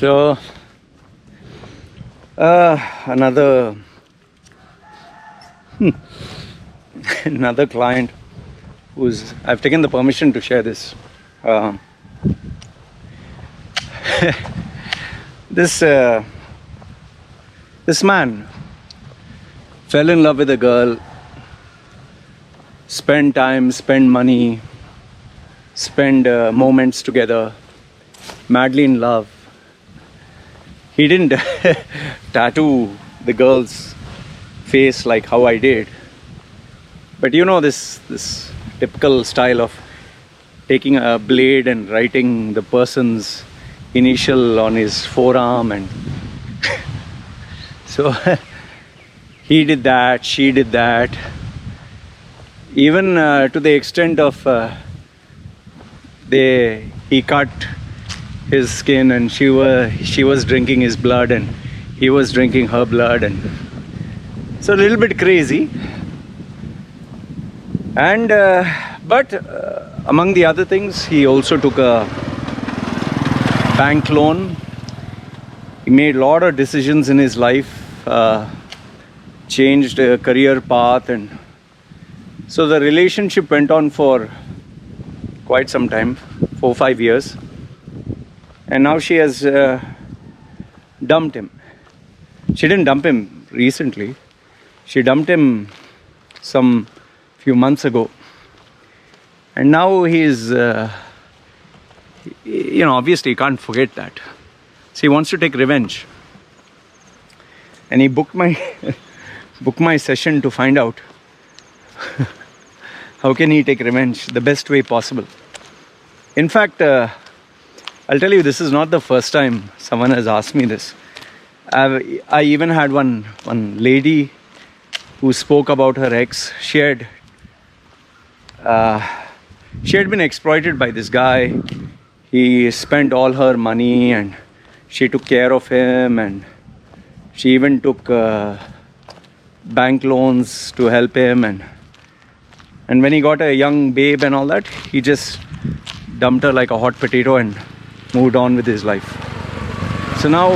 So, another another client who's I've taken the permission to share this. Um, this this man fell in love with a girl, spend time, spend money, spend moments together, madly in love. He didn't tattoo the girl's face like how I did, but you know this typical style of taking a blade and writing the person's initial on his forearm, and so he did that, she did that, even to the extent of he cut his skin, and she was drinking his blood and he was drinking her blood, and so a little bit crazy. And but among the other things, he also took a bank loan. He made a lot of decisions in his life, changed a career path, and so the relationship went on for quite some time, 4-5 years. And now she has dumped him. She didn't dump him recently. She dumped him some few months ago. And now he's, obviously he can't forget that. So he wants to take revenge. And he booked my session to find out how can he take revenge the best way possible. In fact, I'll tell you, this is not the first time someone has asked me this. I even had one lady who spoke about her ex. She had been exploited by this guy. He spent all her money and she took care of him, and she even took bank loans to help him, and when he got a young babe and all that, he just dumped her like a hot potato and moved on with his life. So now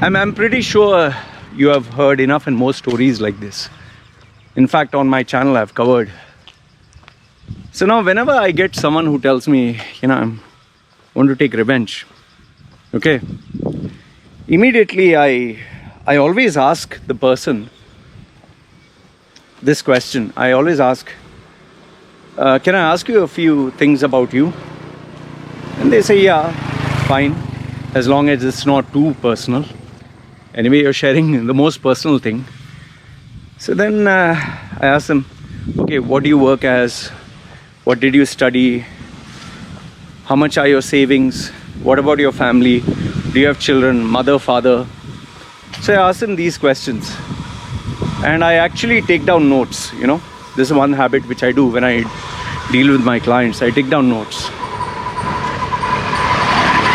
I'm pretty sure you have heard enough and more stories like this. In fact, on my channel I've covered. So now whenever I get someone who tells me, I want to take revenge, okay, immediately I always ask the person this question. I always ask, can I ask you a few things about you? And they say, yeah, fine, as long as it's not too personal. Anyway, you're sharing the most personal thing. So then I ask them, okay, what do you work as? What did you study? How much are your savings? What about your family? Do you have children, mother, father? So I ask them these questions. And I actually take down notes, This is one habit which I do when I deal with my clients. I take down notes.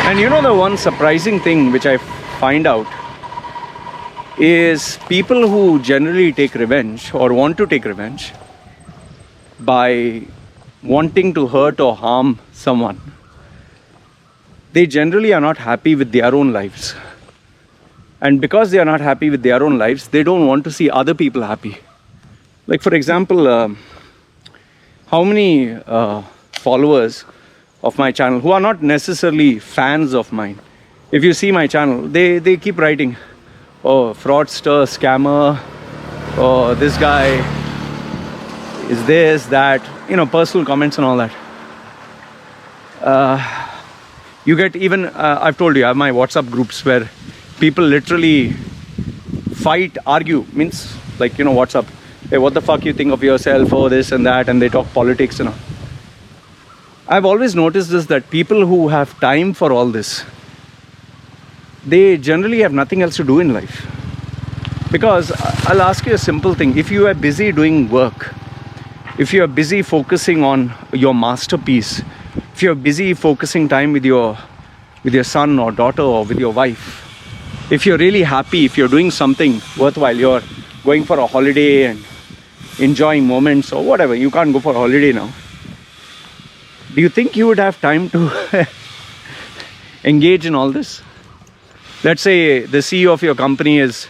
And the one surprising thing which I find out is people who generally take revenge or want to take revenge by wanting to hurt or harm someone, they generally are not happy with their own lives. And because they are not happy with their own lives, they don't want to see other people happy. Like, for example, how many followers of my channel who are not necessarily fans of mine, if you see my channel, they keep writing, oh, fraudster, scammer, oh, this guy is this, that, personal comments and all that. You get even, I've told you, I have my WhatsApp groups where people literally fight, argue, means like, WhatsApp. Hey, what the fuck you think of yourself, or this and that, and they talk politics and all. I've always noticed this, that people who have time for all this, they generally have nothing else to do in life. Because I'll ask you a simple thing. If you are busy doing work, if you are busy focusing on your masterpiece, if you're busy focusing time with your son or daughter or with your wife, if you're really happy, if you're doing something worthwhile, you're going for a holiday and enjoying moments or whatever, you can't go for a holiday now. Do you think you would have time to engage in all this. Let's say the CEO of your company has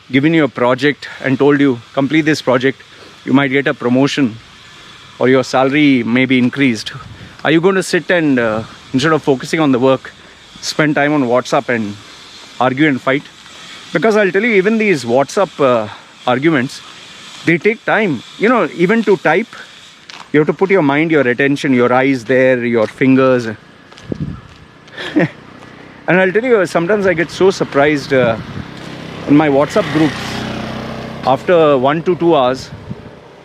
given you a project and told you, complete this project, you might get a promotion or your salary may be increased. Are you going to sit and, instead of focusing on the work, spend time on WhatsApp and argue and fight? Because I'll tell you, even these WhatsApp arguments, they take time. You know, even to type, you have to put your mind, your attention, your eyes there, your fingers. And I'll tell you, sometimes I get so surprised in my WhatsApp groups. After 1 to 2 hours,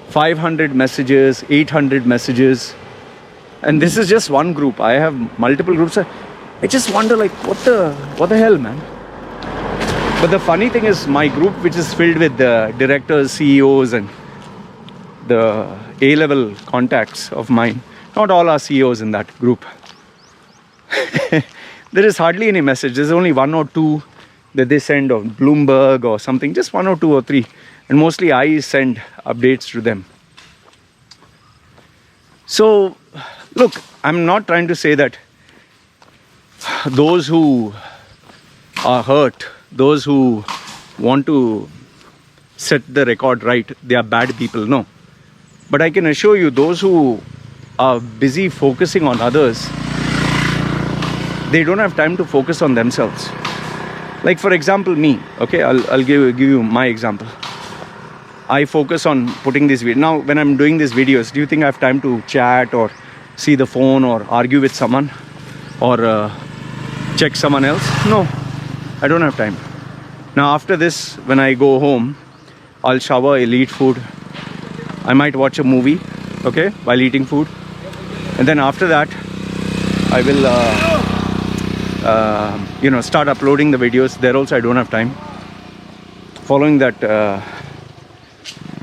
500 messages, 800 messages. And this is just one group. I have multiple groups. I just wonder, like, what the hell, man? But the funny thing is, my group, which is filled with the directors, CEOs, and the A-level contacts of mine, not all are CEOs in that group. There is hardly any message. There's only 1 or 2 that they send on Bloomberg or something, just 1 or 2 or 3. And mostly I send updates to them. So, look, I'm not trying to say that those who are hurt, those who want to set the record right, they are bad people. No. But I can assure you, those who are busy focusing on others, they don't have time to focus on themselves. Like, for example, me. Okay, I'll give you my example. I focus on putting this video. Now, when I'm doing these videos, do you think I have time to chat or see the phone or argue with someone or check someone else? No, I don't have time. Now, after this, when I go home, I'll shower, I'll eat food. I might watch a movie, okay, while eating food. And then after that, I will start uploading the videos. There also I don't have time. Following that,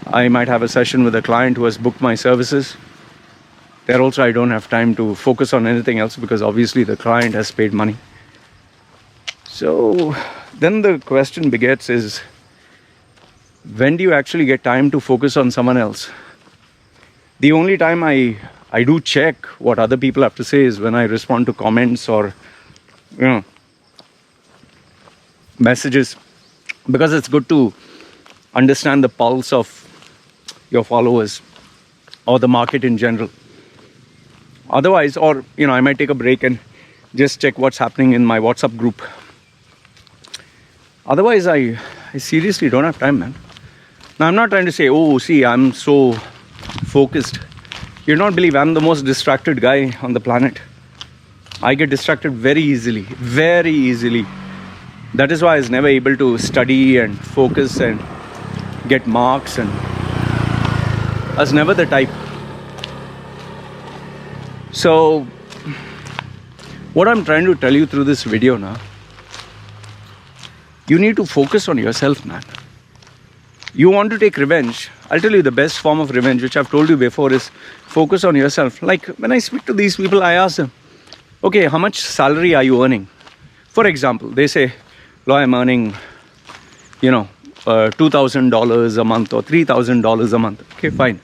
I might have a session with a client who has booked my services. There also I don't have time to focus on anything else because obviously the client has paid money. So then the question begets is, when do you actually get time to focus on someone else? The only time I do check what other people have to say is when I respond to comments or messages, because it's good to understand the pulse of your followers or the market in general. Otherwise, or I might take a break and just check what's happening in my WhatsApp group. Otherwise, I seriously don't have time, man. Now, I'm not trying to say, oh, see, I'm so focused. You'd not believe I'm the most distracted guy on the planet. I get distracted very easily, very easily. That is why I was never able to study and focus and get marks, and I was never the type. So, what I'm trying to tell you through this video now, you need to focus on yourself, man. You want to take revenge. I'll tell you the best form of revenge, which I've told you before, is focus on yourself. Like when I speak to these people, I ask them, okay, how much salary are you earning? For example, they say, "Lo, I'm earning, $2,000 a month or $3,000 a month." Okay, fine.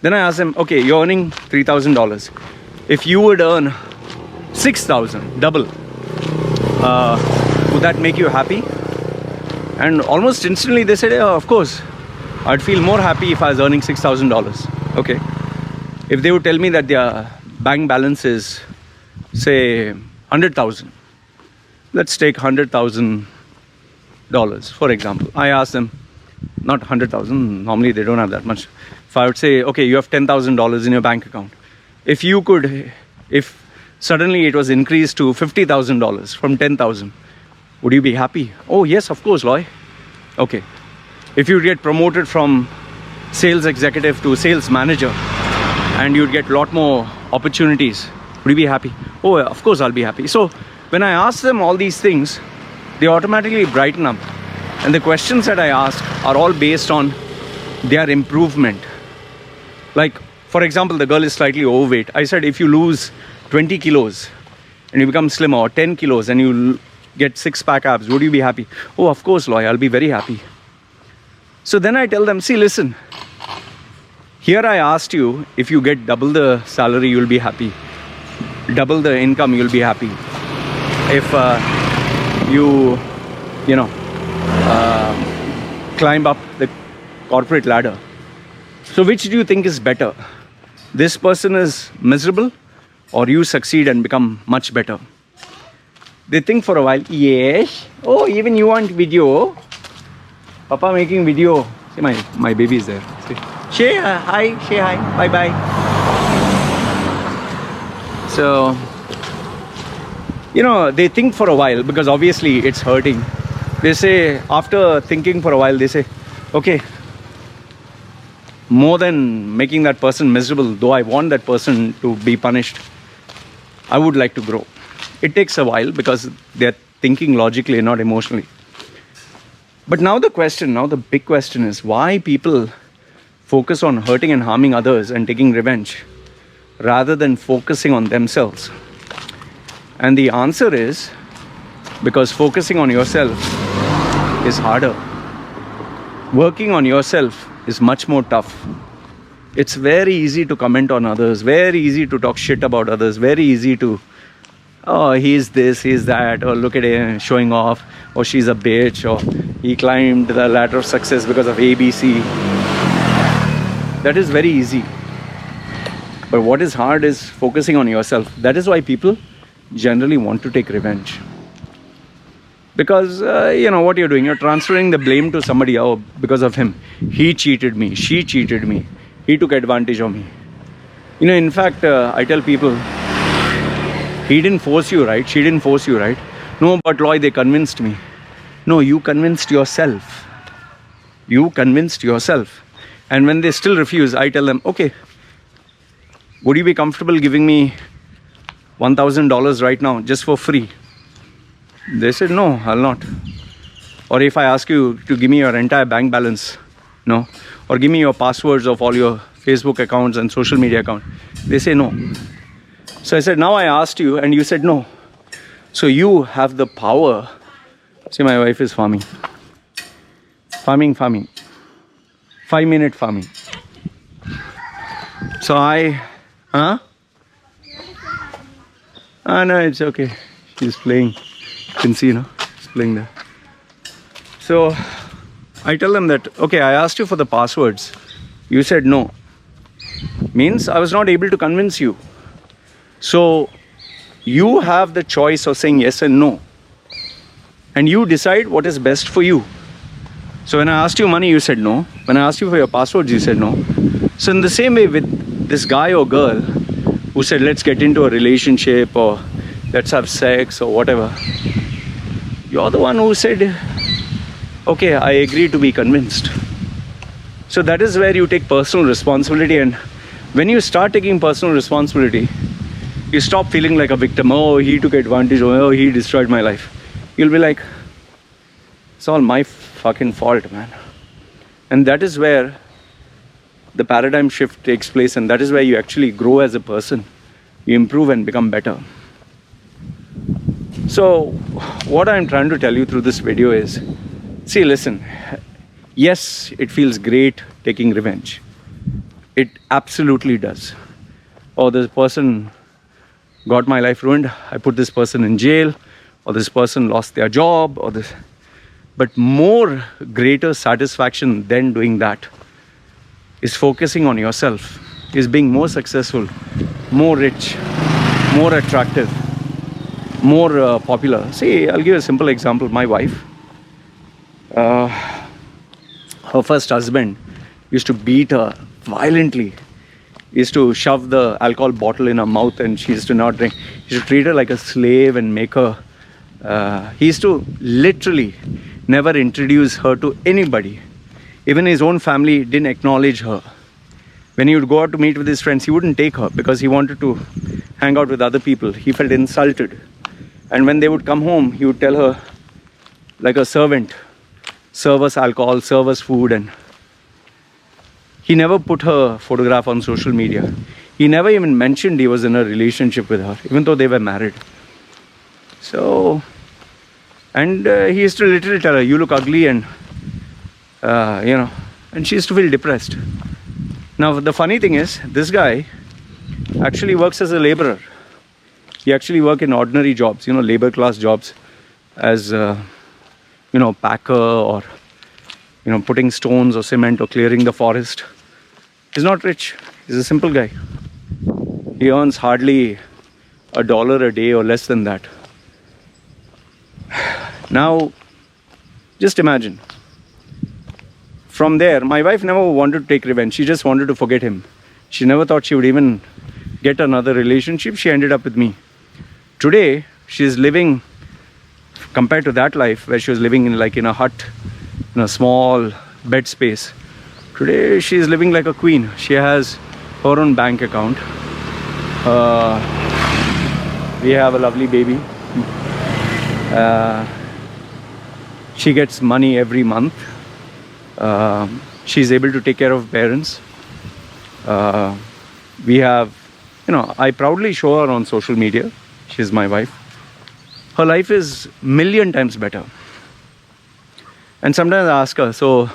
Then I ask them, okay, you're earning $3,000. If you would earn 6,000, double, would that make you happy? And almost instantly they said, yeah, of course. I'd feel more happy if I was earning $6,000. Okay. If they would tell me that their bank balance is, say, 100,000. Let's take $100,000, for example. I ask them, not 100,000, normally they don't have that much. If I would say, okay, you have $10,000 in your bank account. If suddenly it was increased to $50,000 from 10,000, would you be happy? Oh, yes, of course, Loy. Okay. If you get promoted from sales executive to sales manager and you'd get a lot more opportunities, would you be happy? Oh, of course, I'll be happy. So when I ask them all these things, they automatically brighten up. And the questions that I ask are all based on their improvement. Like, for example, the girl is slightly overweight. I said, if you lose 20 kilos and you become slimmer, or 10 kilos and you get 6-pack abs, would you be happy? Oh, of course, Loy, I'll be very happy. So then I tell them, see, listen, here I asked you, if you get double the salary, you'll be happy. Double the income, you'll be happy. if you know, climb up the corporate ladder. So which do you think is better? This person is miserable, or you succeed and become much better? They think for a while. Yes. Oh, even you want video? Papa making video. See, my baby is there. See. Say hi. Say hi. Bye bye. So, you know, they think for a while because obviously it's hurting. They say, after thinking for a while, they say, okay, more than making that person miserable, though I want that person to be punished, I would like to grow. It takes a while because they're thinking logically and not emotionally. But now the big question is, why people focus on hurting and harming others and taking revenge rather than focusing on themselves? And the answer is because focusing on yourself is harder. Working on yourself is much more tough. It's very easy to comment on others, very easy to talk shit about others, very easy to, oh, he's this, he's that, or look at him showing off, or she's a bitch, or he climbed the ladder of success because of ABC. That is very easy. But what is hard is focusing on yourself. That is why people generally want to take revenge. Because, you know, what you're doing, you're transferring the blame to somebody. Oh, because of him, he cheated me, she cheated me, he took advantage of me. You know, in fact, I tell people, he didn't force you, right? She didn't force you, right? No, but Lloyd, they convinced me. No, you convinced yourself. You convinced yourself. And when they still refuse, I tell them, okay, would you be comfortable giving me $1,000 right now, just for free? They said, no, I'll not. Or if I ask you to give me your entire bank balance, no. Or give me your passwords of all your Facebook accounts and social media accounts, they say no. So I said, now I asked you and you said no. So you have the power. See, my wife is farming. Farming. 5-minute farming. So no, it's okay. She's playing. You can see, she's playing there. So I tell them that, okay, I asked you for the passwords. You said no. Means I was not able to convince you. So you have the choice of saying yes and no. And you decide what is best for you. So when I asked you money, you said no. When I asked you for your passwords, you said no. So in the same way with this guy or girl who said, let's get into a relationship or let's have sex or whatever, you're the one who said, okay, I agree to be convinced. So that is where you take personal responsibility. And when you start taking personal responsibility, you stop feeling like a victim. Oh, he took advantage. Oh, he destroyed my life. You'll be like, it's all my fucking fault, man. And that is where the paradigm shift takes place, and that is where you actually grow as a person. You improve and become better. So what I'm trying to tell you through this video is, see, listen, yes, it feels great taking revenge. It absolutely does. Oh, this person got my life ruined, I put this person in jail, or this person lost their job, or this. But more greater satisfaction than doing that is focusing on yourself, is being more successful, more rich, more attractive, more popular. See, I'll give you a simple example. My wife, her first husband used to beat her violently. He used to shove the alcohol bottle in her mouth and she used to not drink. He used to treat her like a slave and make her... he used to literally never introduce her to anybody. Even his own family didn't acknowledge her. When he would go out to meet with his friends, he wouldn't take her because he wanted to hang out with other people. He felt insulted. And when they would come home, he would tell her, like a servant, serve us alcohol, serve us food. And he never put her photograph on social media. He never even mentioned he was in a relationship with her, even though they were married. So, and he used to literally tell her, you look ugly, and and she used to feel depressed. Now the funny thing is, this guy actually works as a laborer. He actually work in ordinary jobs, labor class jobs, as packer, or putting stones or cement or clearing the forest. He's not rich. He's a simple guy. He earns hardly $1 a day or less than that. Now, just imagine. From there, my wife never wanted to take revenge. She just wanted to forget him. She never thought she would even get another relationship. She ended up with me. Today, she's living, compared to that life where she was living in a hut, in a small bed space. Today, she's living like a queen. She has her own bank account. We have a lovely baby. She gets money every month. She's able to take care of parents. We have, I proudly show her on social media. She's my wife. Her life is million times better. And sometimes I ask her, so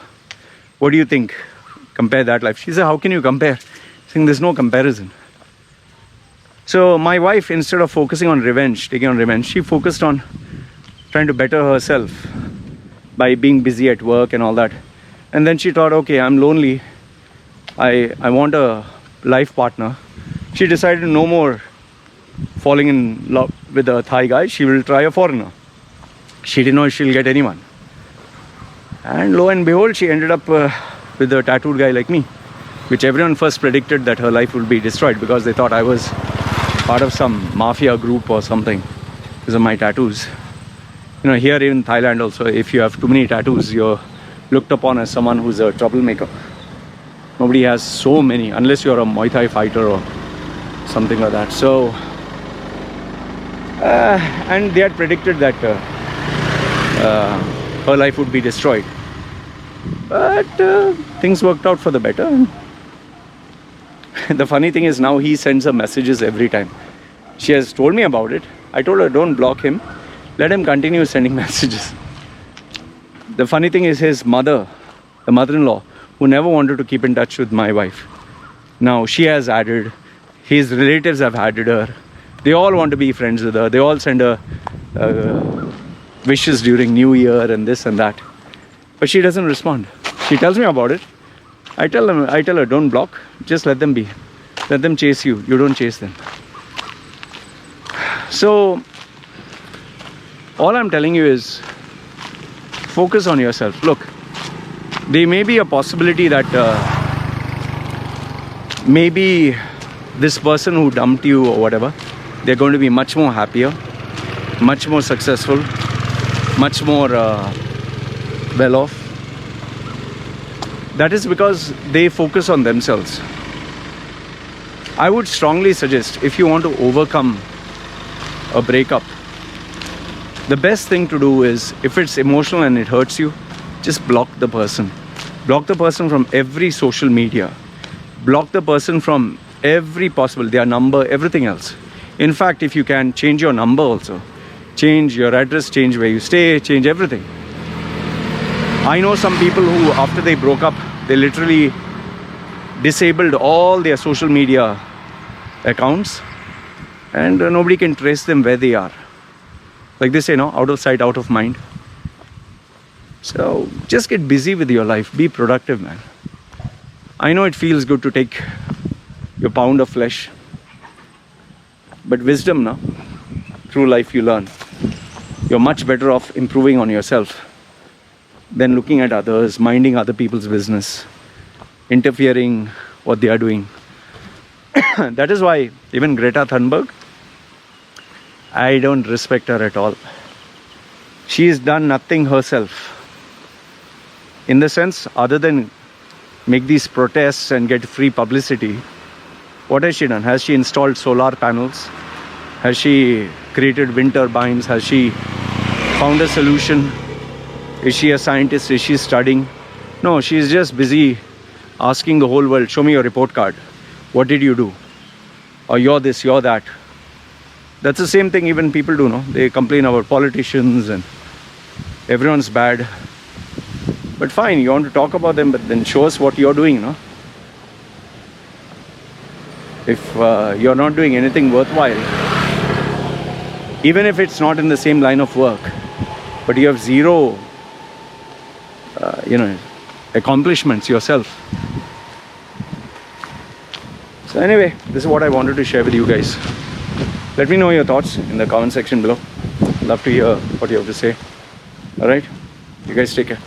what do you think? Compare that life. She said, how can you compare? I think there's no comparison. So my wife, instead of focusing on revenge, taking on revenge, she focused on trying to better herself by being busy at work and all that. And then she thought, okay, I'm lonely. I want a life partner. She decided no more falling in love with a Thai guy. She will try a foreigner. She didn't know if she'll get anyone. And lo and behold, she ended up with a tattooed guy like me, which everyone first predicted that her life would be destroyed because they thought I was part of some mafia group or something because of my tattoos. Here in Thailand also, if you have too many tattoos, you're looked upon as someone who's a troublemaker. Nobody has so many, unless you're a Muay Thai fighter or something like that. So, and they had predicted that her life would be destroyed. But things worked out for the better. The funny thing is now he sends her messages every time. She has told me about it. I told her, don't block him. Let him continue sending messages. The funny thing is his mother, the mother-in-law, who never wanted to keep in touch with my wife. Now she has added, his relatives have added her. They all want to be friends with her. They all send her wishes during New Year and this and that. But she doesn't respond. She tells me about it. I tell her, don't block. Just let them be. Let them chase you. You don't chase them. So, all I'm telling you is, focus on yourself. Look, there may be a possibility that maybe this person who dumped you or whatever, they're going to be much more happier, much more successful, much more well off. That is because they focus on themselves. I would strongly suggest, if you want to overcome a breakup, the best thing to do is, if it's emotional and it hurts you, just block the person. Block the person from every social media. Block the person from every possible, their number, everything else. In fact, if you can, change your number also. Change your address, change where you stay, change everything. I know some people who, after they broke up, they literally disabled all their social media accounts, and nobody can trace them where they are. Like they say, out of sight, out of mind. So just get busy with your life. Be productive, man. I know it feels good to take your pound of flesh, but wisdom, through life you learn. You're much better off improving on yourself than looking at others, minding other people's business, interfering what they are doing. That is why even Greta Thunberg, I don't respect her at all. She has done nothing herself. In the sense, other than make these protests and get free publicity, what has she done? Has she installed solar panels? Has she created wind turbines? Has she found a solution? Is she a scientist? Is she studying? No, she is just busy asking the whole world, show me your report card. What did you do? Or you're this, you're that. That's the same thing even people do, They complain about politicians and everyone's bad. But fine, you want to talk about them, but then show us what you're doing, If you're not doing anything worthwhile, even if it's not in the same line of work, but you have zero, accomplishments yourself. So anyway, this is what I wanted to share with you guys. Let me know your thoughts in the comment section below. Love to hear what you have to say. All right, you guys take care.